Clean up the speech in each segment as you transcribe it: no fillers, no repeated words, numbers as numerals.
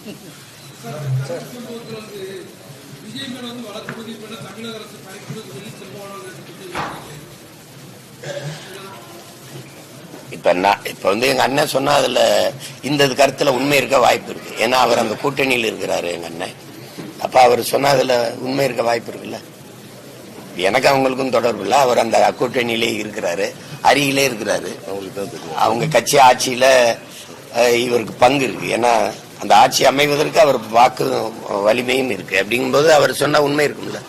இப்ப எங்க அண்ணன் சொன்னா அதுல இந்த கருத்துல உண்மை இருக்க வாய்ப்பு இருக்கு. ஏன்னா அவர் அந்த கூட்டணியில் இருக்கிறாரு எங்க அண்ணன். அப்ப அவர் சொன்னா அதுல உண்மை இருக்க வாய்ப்பு இருக்குல்ல. எனக்கு அவங்களுக்கும் தொடர்பு இல்லை. அவர் அந்த கூட்டணியிலே இருக்கிறாரு, அருகிலே இருக்கிறாரு. அவங்க கட்சி ஆட்சியில இவருக்கு பங்கு இருக்கு. ஏன்னா அந்த ஆட்சி அமைவதற்கு அவர் வாக்கு வலிமையும் இருக்கு. அப்படிங்கும்போது அவர் சொன்னா உண்மை இருக்கும்ல.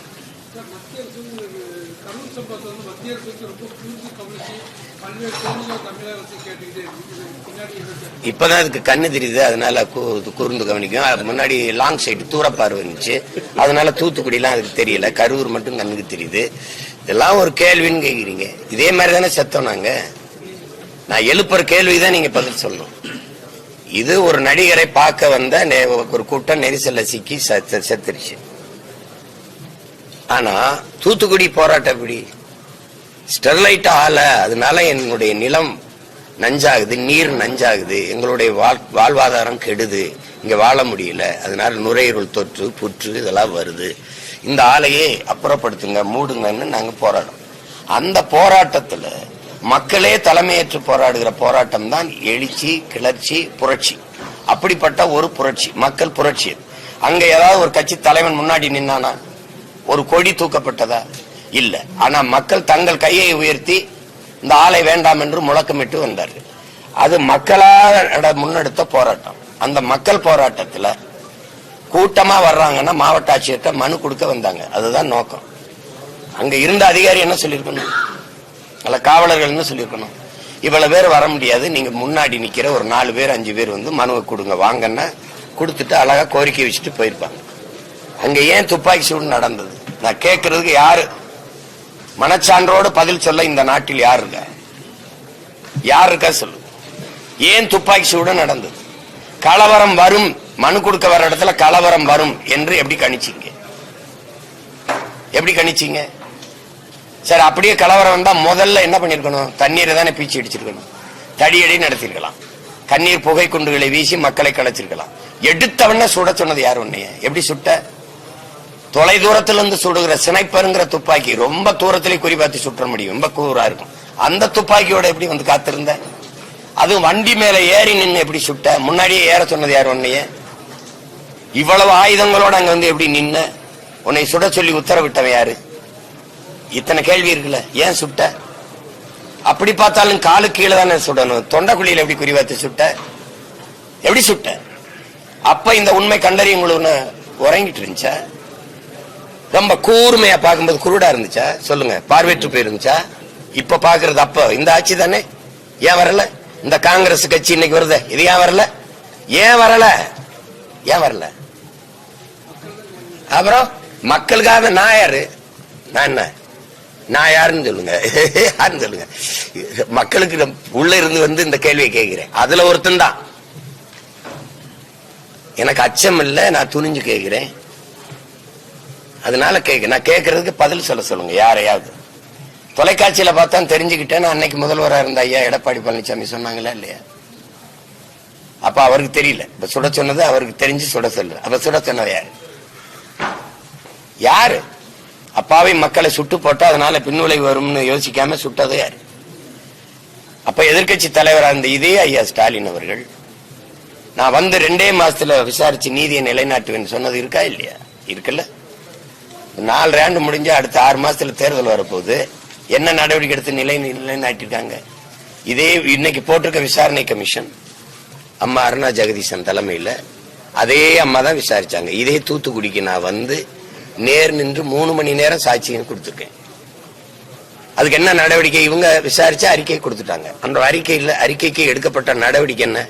இப்பதான் அதுக்கு கண்ணு தெரியுது, அதனால கூர்ந்து கவனிக்கும். அதுக்கு முன்னாடி லாங் சைடு தூரப்பார்வை இருந்துச்சு, அதனால தூத்துக்குடி எல்லாம் அதுக்கு தெரியல. கரூர் மட்டும் கண்ணுக்கு தெரியுது. இதெல்லாம் ஒரு கேள்வின்னு கேக்குறீங்க. இதே மாதிரி தானே செத்தோம் நாங்க. நான் எழுப்புற கேள்விதான் நீங்க பதில் சொல்லணும். இது ஒரு நடிகரை பார்க்க வந்த ஒரு கூட்டம் நெரிசல்ல சிக்கி செத்துருச்சு. ஆனா தூத்துக்குடி போராட்டம் எப்படி? ஸ்டெர்லைட் ஆல, அதனால என்னுடைய நிலம் நஞ்சாகுது, நீர் நஞ்சாகுது, எங்களுடைய வாழ்வாதாரம் கெடுது, இங்க வாழ முடியல, அதனால நுரையீரல் தொற்று, புற்று இதெல்லாம் வருது, இந்த ஆலையை அப்புறப்படுத்துங்க, மூடுங்கன்னு நாங்க போராடும். அந்த போராட்டத்துல மக்களே தலைமையேற்று போராடுகிற போராட்டம் தான் எழுச்சி, கிளர்ச்சி, புரட்சி. அப்படிப்பட்ட ஒரு புரட்சி, மக்கள் புரட்சி. அங்க ஏதாவது ஒரு கட்சி தலைவன் முன்னாடி நின்னானா? ஒரு கொடி தூக்கப்பட்டதா? இல்ல. ஆனா மக்கள் தங்கள் கையை உயர்த்தி இந்த ஆலை வேண்டாம் என்று முழக்கமிட்டு வந்தார்கள். அது மக்களால் முன்னெடுத்த போராட்டம். அந்த மக்கள் போராட்டத்துல கூட்டமா வர்றாங்கன்னா மாவட்ட ஆட்சியர்கிட்ட மனு கொடுக்க வந்தாங்க. அதுதான் நோக்கம். அங்க இருந்த அதிகாரி என்ன சொல்லியிருக்கணும்? அல்ல காவலர்கள் என்ன சொல்லியிருக்கணும்? இவ்வளவு பேர் வர முடியாது, நீங்க முன்னாடி நிக்கிற ஒரு 4 பேர் 5 பேர் வந்து மனுவை கொடுங்க வாங்கன்னா கொடுத்துட்டு அழகா கோரிக்கை வச்சுட்டு போயிருப்பாங்க. அங்க ஏன் துப்பாக்கி சூடு நடந்தது? நான் கேட்கறதுக்கு யாரு மனச்சான்றோடு பதில் சொல்ல இந்த நாட்டில் யார் இருக்கா? யார் இருக்கா சொல்லு. ஏன் துப்பாக்கி சூடு நடந்தது? கலவரம் வரும், மனு கொடுக்க வர இடத்துல கலவரம் வரும் என்று எப்படி கணிச்சீங்க? எப்படி கணிச்சீங்க? சரி, அப்படியே கலவரம் வந்தா முதல்ல என்ன பண்ணிருக்கணும்? தண்ணீரை தானே பீச்சி அடிச்சிருக்கணும், தடியடி நடத்திருக்கலாம், கண்ணீர் புகை குண்டுகளை வீசி மக்களை கலைச்சிருக்கலாம். எடுத்தவன சுட சொன்னது யார்? உன்னைய எப்படி சுட்ட? தொலை தூரத்துல இருந்து சுடுகிற சினைப்பருங்கிற துப்பாக்கி ரொம்ப தூரத்திலே குறிபார்த்து சுற்ற முடியும், ரொம்ப கூரா இருக்கும். அந்த துப்பாக்கியோட எப்படி வந்து காத்திருந்த? அது வண்டி மேல ஏறி நின்று எப்படி சுட்ட? முன்னாடியே ஏற சொன்னது யார்? உன்னைய இவ்வளவு ஆயுதங்களோட அங்க வந்து எப்படி நின்ன? உன்னை சுட சொல்லி உத்தரவிட்டவன் யாரு? இத்தனை கேள்வி இருக்குல்ல. ஏன் சுட்ட? அப்படி பார்த்தாலும் காலு கீழே தானே சுடணும். தொண்டக்குழியில எப்படி குறிவாத்து சுட்ட? எப்படி சுட்ட? அப்ப இந்த உண்மை கண்டறியும் உங்களுக்கு உறங்கிட்டு இருந்துச்சா? ரொம்ப கூர்மையா பார்க்கும்போது குருடா இருந்துச்சா? சொல்லுங்க. பார்வையற்று போயிருந்துச்சா? இப்ப பாக்குறது அப்ப இந்த ஆட்சி தானே. ஏன் வரல? இந்த காங்கிரஸ் கட்சி இன்னைக்கு வருது, இது ஏன் வரல? ஏன் வரல? ஏன் வரல? அப்புறம் மக்களுக்காக நான் யாரு? நான் என்ன? நான் யாருன்னு சொல்லுங்க. யாருன்னு சொல்லுங்க. மக்களுக்கு உள்ள இருந்து வந்து இந்த கேள்வியை கேட்கிறேன். அதுல ஒருத்தன் தான். எனக்கு அச்சம் இல்ல, நான் துணிஞ்சு கேட்கிறேன். அதனால நான் கேட்கறதுக்கு பதில் சொல்லுங்க. யாரையாவது தொலைக்காட்சியில பார்த்தா தெரிஞ்சுக்கிட்டேன்னு அன்னைக்கு முதல்வராக இருந்த ஐயா எடப்பாடி பழனிசாமி சொன்னாங்களா இல்லையா? அப்ப அவருக்கு தெரியல. இப்ப சுட சொன்னது அவருக்கு தெரிஞ்சு சுட சொல்லு. அப்ப சுட சொன்னது யாரு? யாரு? அப்பாவை மக்களை சுட்டு போட்டா அதனால பின்விளைவு வரும்னு யோசிக்காம சுட்டது யாரு? அப்ப எதிர்கட்சி தலைவராக இருந்த இதே ஐயா ஸ்டாலின் அவர்கள் நான் வந்து 2 மாசத்துல விசாரிச்சு நீதியை நிலைநாட்டுவேன் சொன்னது இருக்கா இல்லையா? இருக்குல்ல. 4 ஆண்டு முடிஞ்சு அடுத்த 6 மாசத்துல தேர்தல் வரப்போகுது. என்ன நடவடிக்கை எடுத்து நிலைநாட்டிருக்காங்க? இதே இன்னைக்கு போட்டிருக்க விசாரணை கமிஷன் அம்மா அருணா ஜெகதீசன் தலைமையில அதே அம்மா தான் விசாரிச்சாங்க. இதே தூத்துக்குடிக்கு நான் வந்து நேர் நின்று 3 மணி நேரம் சாட்சியம் கொடுத்துருக்கேன். அதுக்கு என்ன நடவடிக்கை? இவங்க விசாரிச்சு அறிக்கை கொடுத்துட்டாங்க. அந்த அறிக்கைக்கு எடுக்கப்பட்ட நடவடிக்கை என்ன?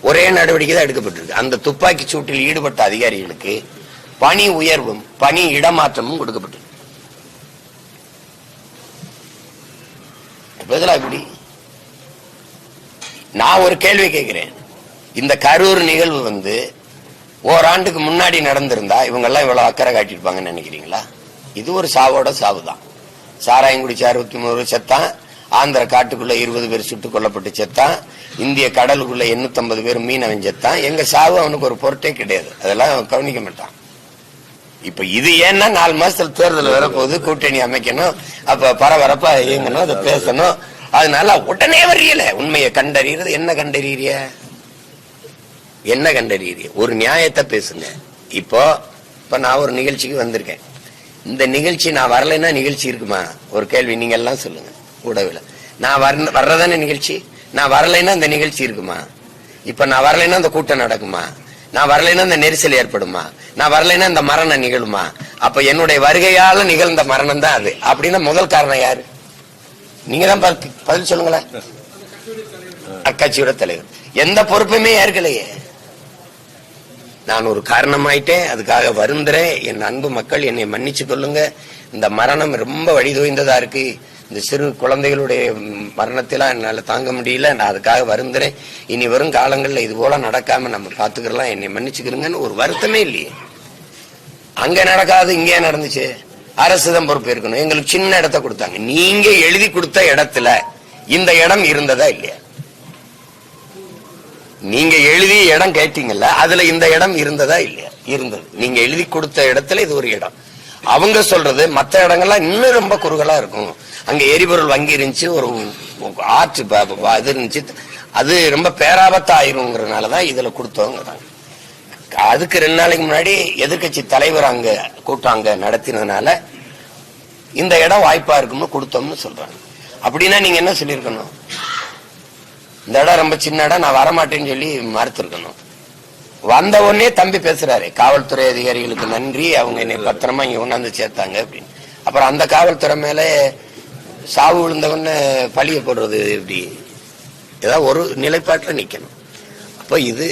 ஒரே நடவடிக்கை தான் எடுக்கப்பட்டிருக்கு. அந்த துப்பாக்கி சூட்டில் ஈடுபட்ட அதிகாரிகளுக்கு பணி உயர்வும் பணி இடமாற்றமும் கொடுக்கப்பட்டிருக்கு. இப்படி நான் ஒரு கேள்வி கேட்கிறேன். இந்த கரூர் நிகழ்வு வந்து ஓராண்டுக்கு முன்னாடி நடந்திருந்தா இவங்க எல்லாம் இவ்வளவு அக்கறை காட்டியிருப்பாங்கன்னு நினைக்கிறீங்களா? இது ஒரு சாவோட சாவுதான். சாராயம் குடிச்சு 63 செத்தான். ஆந்திர காட்டுக்குள்ள 20 பேர் சுட்டுக் கொல்லப்பட்டு செத்தான். இந்திய கடலுக்குள்ள 850 பேர் மீனவன் செத்தான். எங்க சாவு அவனுக்கு ஒரு பொருட்டே கிடையாது, அதெல்லாம் அவன் கவனிக்க மாட்டான். இப்ப இது ஏன்னா 4 மாசத்துல தேர்தல் வரப்போகுது, கூட்டணி அமைக்கணும், அப்ப பரபரப்பா இயங்கணும், அதை பேசணும். அதனால உடனே வரியல. உண்மையை கண்டறியறது என்ன கண்டறிய ஒரு நியாயத்தை பேசுங்க. இப்போ நான் ஒரு நிகழ்ச்சிக்கு வந்திருக்கேன். இந்த நிகழ்ச்சி நான் வரலைன்னா நிகழ்ச்சி இருக்குமா? ஒரு கேள்வி நீங்க எல்லாம் சொல்லுங்க. உடவுல நான் வர்றதானே நிகழ்ச்சி. நான் வரலைன்னா இந்த நிகழ்ச்சி இருக்குமா? இப்ப நான் வரலைன்னா இந்த கூட்டம் நடக்குமா? நான் வரலைன்னா இந்த நெரிசல் ஏற்படுமா? நான் வரலைன்னா இந்த மரணம் நிகழுமா? அப்ப என்னுடைய வருகையால நிகழ்ந்த மரணம் தான் அது. அப்படின்னா முதல் காரணம் யாரு? நீங்க தான் பதில் சொல்லுங்களேன். அக்கட்சியோட தலைவர் எந்த பொறுப்புமே ஏற்கலையே. நான் ஒரு காரணமாயிட்டேன், அதுக்காக வருந்துறேன். என் அன்பு மக்கள் என்னை மன்னிச்சு கொள்ளுங்க. இந்த மரணம் ரொம்ப வழிதோய்ந்ததா இருக்கு. இந்த சிறு குழந்தைகளுடைய மரணத்திலாம் என்னால தாங்க முடியல. நான் அதுக்காக வருந்துறேன். இனி வரும் காலங்கள்ல இது போல நடக்காம நம்ம பாத்துக்கலாம், என்னை மன்னிச்சுக்கிறீங்கன்னு ஒரு வருத்தமே இல்லையே. அங்க நடக்காது, இங்கே நடந்துச்சு. அரசுதான் பொறுப்பு இருக்கணும். எங்களுக்கு சின்ன இடத்த கொடுத்தாங்க. நீங்க எழுதி கொடுத்த இடத்துல இந்த இடம் இருந்ததா இல்லையா? நீங்க எழுதி இடம் கேட்டீங்கல்ல, அதுல இந்த இடம் இருந்ததா இல்லையா? இருந்தது. நீங்க எழுதி கொடுத்த இடத்துல இது ஒரு இடம். அவங்க சொல்றது மற்ற இடங்கள்லாம் இன்னும் ரொம்ப குறுகலா இருக்கும். அங்க எரிபொருள் வங்கி இருந்துச்சு, ஒரு ஆற்று இது இருந்துச்சு, அது ரொம்ப பேராபத்து ஆயிருங்கிறதுனாலதான் இதுல கொடுத்தவங்க. அதுக்கு 2 நாளைக்கு முன்னாடி எதிர்கட்சி தலைவர் அங்க கூட்டம் அங்க நடத்தினதுனால இந்த இடம் வாய்ப்பா இருக்கும்னு கொடுத்தோம்னு சொல்றாங்க. அப்படின்னா நீங்க என்ன சொல்லிருக்கணும்? இந்த இடம் ரொம்ப சின்ன இடம், நான் வரமாட்டேன்னு சொல்லி மறுத்திருக்கணும். வந்த உடனே தம்பி பேசுறாரு, காவல்துறை அதிகாரிகளுக்கு நன்றி, அவங்க என்னை பத்திரமா இங்க கொண்டாந்து சேர்த்தாங்க அப்படின்னு. அப்புறம் அந்த காவல்துறை மேல சாவு விழுந்தவன்னு பழிய போடுறது எப்படி? ஏதாவது ஒரு நிலைப்பாட்டில் நிக்கணும். அப்ப இது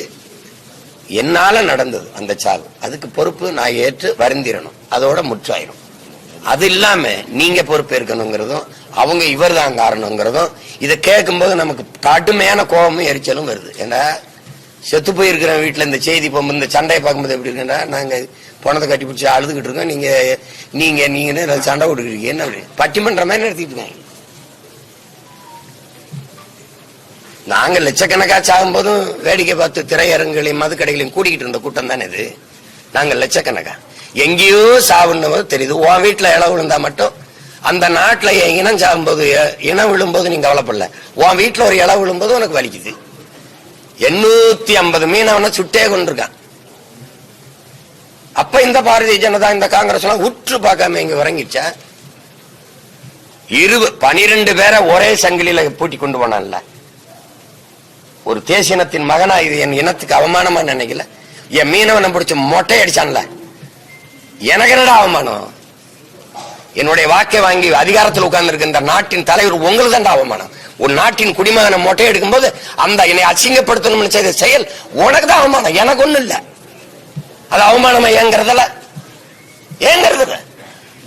என்னால நடந்தது அந்த சாவு, அதுக்கு பொறுப்பு நான் ஏற்று வருந்திரணும், அதோட முற்றாயிரும். அது இல்லாம நீங்க பொறுப்பு இருக்கணுங்கிறதும் அவங்க இவர் தான் காரணங்கிறதும் இதை கேட்கும் போது நமக்கு கடுமையான கோபமும் எரிச்சலும் வருது. ஏன்னா செத்து போயிருக்கிற வீட்டுல இந்த செய்தி போகும்போது இந்த சண்டையை பார்க்கும்போது எப்படி இருக்குன்னா, நாங்க பணத்தை கட்டி பிடிச்சி அழுதுகிட்டு இருக்கோம், நீங்க நீங்க நீங்க சண்டை விட்டுக்கிட்டு என்ன பட்டிமன்ற மாதிரி நடத்திட்டு இருக்காங்க. நாங்க லட்சக்கணக்கா சாகும் போதும் வேடிக்கை பார்த்து திரையரங்குகளையும் மதுக்கடைகளையும் கூட்டிக்கிட்டு இருந்த கூட்டம் தானே இது. நாங்க லட்சக்கணக்கா எங்கேயோ சாவுன்னு தெரியுது. உன் வீட்டுல இளவு விழுந்தா மட்டும் அந்த நாட்டுல இனம் சாகும்போது இனம் விழும்போது நீங்க கவலைப்படல, உன் வீட்டுல ஒரு இளவு விழும்போது உனக்கு வலிக்குது. 850 மீனவனை சுட்டே கொண்டிருக்கான். அப்ப இந்த பாரதிய ஜனதா இந்த காங்கிரஸ் எல்லாம் உற்று பார்க்காம இங்க இறங்கிச்சா? 12 பேரை ஒரே சங்கிலியில பூட்டி கொண்டு போனான்ல. ஒரு தேசியனத்தின் மகனா இது என் இனத்துக்கு அவமானமா நினைக்கல? என் மீனவனை பிடிச்ச மொட்டை அடிச்சான்ல, எனக்கு என்னடா அவமானம்? என்னுடைய வாக்கை வாங்கி அதிகாரத்தில் உட்கார்ந்து இருக்க இந்த நாட்டின் தலைவர் உங்களுக்கு தான் அவமானம். ஒரு நாட்டின் குடிமகனை மொட்டை எடுக்கும் போது அந்த என்னை அசிங்கப்படுத்தணும்னு செய்த செயல் உனக்கு தான் அவமானம், எனக்கு ஒண்ணு இல்ல. அது அவமானமா ஏங்கிறதுல ஏங்கிறது?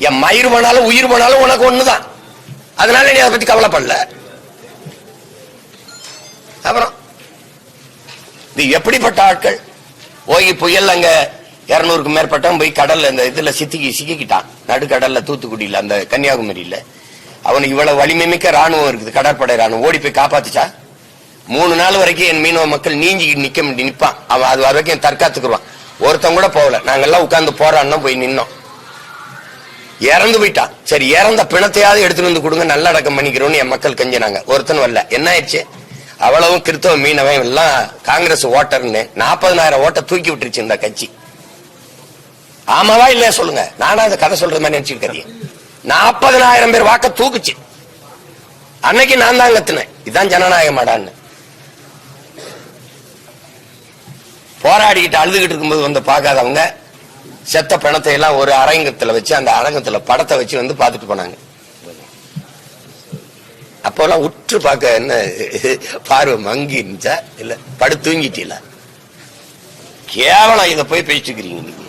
என் மயிர் போனாலும் உயிர் போனாலும் உனக்கு ஒண்ணுதான். அதனால நீ அதை பத்தி கவலைப்படல. அப்புறம் இது எப்படிப்பட்ட ஆட்கள்? ஓகி புயல் அங்க 200க்கு மேற்பட்டவன் போய் கடல்ல இந்த இதுல சிக்கிக்கிட்டான், நடுக்கடல்ல, தூத்துக்குடியில, அந்த கன்னியாகுமரியில. அவனுக்கு இவ்வளவு வலிமை மிக்க ராணுவம் இருக்குது, கடற்படை ராணுவம். ஓடி போய் காப்பாத்துச்சா? 3 நாள் வரைக்கும் என் மீனவ மக்கள் நீஞ்சி நிப்பான். அவன் அது வரைக்கும் தற்காத்துக்குருவான். ஒருத்தன் கூட போகல. நாங்கெல்லாம் உட்கார்ந்து போராடினோம், போய் நின்னோம். இறந்து போயிட்டான். சரி, இறந்த பிணத்தையாவது எடுத்துட்டு வந்து கொடுங்க, நல்லடக்கம் பண்ணிக்கிறோம்னு என் மக்கள் கெஞ்சினாங்க. ஒருத்தன் வரல. என்ன ஆயிடுச்சு? அவ்வளவும் கிறிஸ்தவ மீனவன் எல்லாம் காங்கிரஸ் ஓட்டர்னு 40,000 ஓட்ட தூக்கி விட்டுருச்சு இந்த கட்சி. ஆமாவா இல்லையா சொல்லுங்க? நானா அந்த கதை சொல்ற மாதிரி நினைச்சுக்கிறேன். 40,000 பேர் வாக்க தூக்குச்சு. அன்னைக்கு நான் தான் கத்துனேன், இதுதான் ஜனநாயகமாடான்னு. போராடிக்கிட்டு அழுதுகிட்டு இருக்கும்போது வந்து பார்க்காதவங்க செத்த பிணத்தை எல்லாம் ஒரு அரங்கத்துல வச்சு, அந்த அரங்கத்துல படத்தை வச்சு வந்து பார்த்துட்டு போனாங்க. அப்போல்லாம் உற்று பார்க்க என்ன பார்வை மங்கி இருந்துச்சா இல்ல படு தூங்கிட்டீங்களா? கேவலம் இதை போய் பேசிக்கிறீங்க.